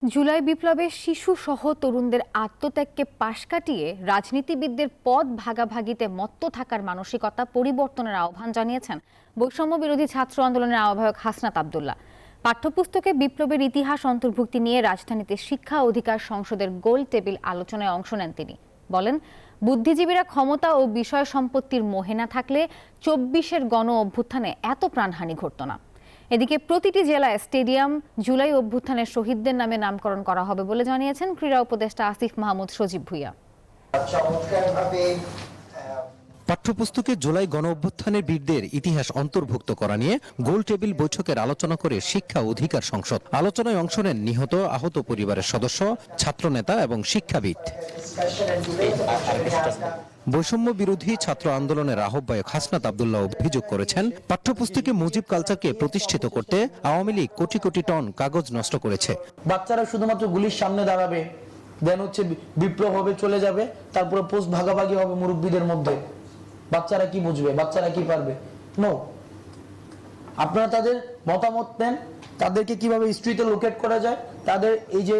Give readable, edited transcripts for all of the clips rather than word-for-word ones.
জুলাই বিপ্লবে শিশু সহ তরুণদের আত্মত্যাগকে পাশ কাটিয়ে রাজনীতিবিদদের পদ ভাগাভাগিতে মত্ত থাকার মানসিকতা পরিবর্তনের আহ্বান জানিয়েছেন বৈষম্য বিরোধী ছাত্র আন্দোলনের আহ্বায়ক হাসনাত আব্দুল্লাহ। পাঠ্যপুস্তকে বিপ্লবের ইতিহাস অন্তর্ভুক্তি নিয়ে রাজধানীতে শিক্ষা অধিকার সংসদের গোল টেবিল আলোচনায় অংশ নেন তিনি। বলেন, বুদ্ধিজীবীরা ক্ষমতা ও বিষয় সম্পত্তির মোহে না থাকলে ২৪-এর গণ অভ্যুত্থানে এত প্রাণহানি ঘটত না। এদিকে প্রতিটি জেলায় স্টেডিয়াম জুলাই অভ্যুত্থানের শহীদদের নামে নামকরণ করা হবে বলে জানিয়েছেন ক্রীড়া উপদেষ্টা আসিফ মাহমুদ সজীব ভুঁইয়া। পাঠ্যপুস্তকে জুলাই গণ অভ্যুত্থানের বীরদের ইতিহাস অন্তর্ভুক্ত করা নিয়ে গোল টেবিল বৈঠকের আলোচনা করে শিক্ষা অধিকার সংসদ। আলোচনায় অংশ নেন নিহত আহত পরিবারের সদস্য, ছাত্রনেতা এবং শিক্ষাবিদ। বৈষম্য বিরোধী ছাত্র আন্দোলনের আহ্বায়ক হাসনাত আব্দুল্লাহ অভিযোগ করেছেন, পাঠ্যপুস্তকে মুজিব কালচারকে প্রতিষ্ঠিত করতে আওয়ামী লীগ কোটি কোটি টন কাগজ নষ্ট করেছে। বাচ্চারা শুধুমাত্র গুলির সামনে দাঁড়াবে, দেন হচ্ছে বিপ্লব হবে, চলে যাবে, তারপরে পোস্ট ভাগাভাগি হবে মুরব্বীদের মধ্যে। বাচ্চারা কি বুঝবে? বাচ্চারা কি পারবে? নো। আপনারা তাদের মতামত নেন, তাদেরকে কিভাবে হিস্ট্রিতে লোকেট করা যায়, তাদের এই যে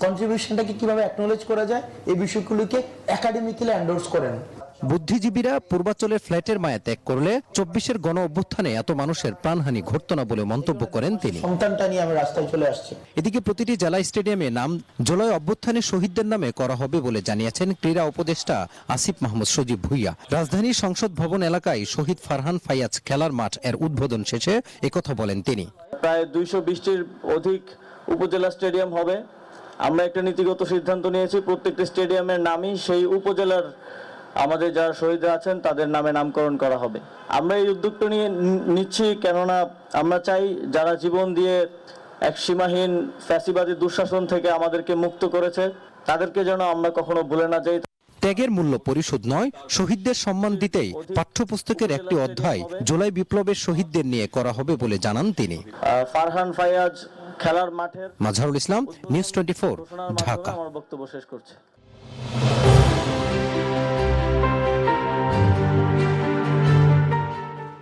কন্ট্রিবিউশনটাকে কিভাবে অ্যাকনোলেজ করা যায়, এই বিষয়গুলোকে একাডেমিক্যালি এন্ডোর্স করেন। বুদ্ধিজীবীরা পূর্বাচলের ফ্ল্যাটের মায়া ত্যাগ করলে ২৪-এর গণ অভ্যুত্থানে এত মানুষের প্রাণহানি ঘটত না বলে মন্তব্য করেন তিনি। সন্তানটা নিয়ে আমি রাস্তায় চলে আসছি। এদিকে প্রতিটি জেলা স্টেডিয়ামে নাম জুলাই অভ্যুত্থানের শহীদদের নামে করা হবে বলে জানিয়েছেন ক্রীড়া উপদেষ্টা আসিফ মাহমুদ সজীব ভুঁইয়া। রাজধানীর সংসদ ভবন এলাকায় শহীদ ফারহান ফাইয়াজ খেলার মাঠ এর উদ্বোধন শেষে একথা বলেন তিনি। প্রায় ২২০টির অধিক উপজেলা স্টেডিয়াম হবে। আমরা একটা নীতিগত সিদ্ধান্ত নিয়েছি, প্রত্যেকটি স্টেডিয়ামের নামই সেই উপজেলার আমাদের যারা শহীদরা আছেন তাদের নামে নামকরণ করা হবে। আমরা এই উদ্যোগটা নিচ্ছি কেননা আমরা চাই যারা জীবন দিয়ে এক সীমাহীন ফ্যাসিবাদী দুঃশাসন থেকে আমাদেরকে মুক্ত করেছে তাদেরকে যেন আমরা কখনো ভুলে না যাই। ত্যাগের মূল্য পরিশোধ নয়, শহীদদের সম্মান দিতেই পাঠ্যপুস্তকের একটি অধ্যায় জুলাই বিপ্লবের শহীদদের নিয়ে করা হবে বলে জানান তিনি। ফারহান ফায়াজ খেলার মাঠের মাজহারুল ইসলাম, নিউজ 24, ঢাকা। আমার বক্তব্য শেষ করছি।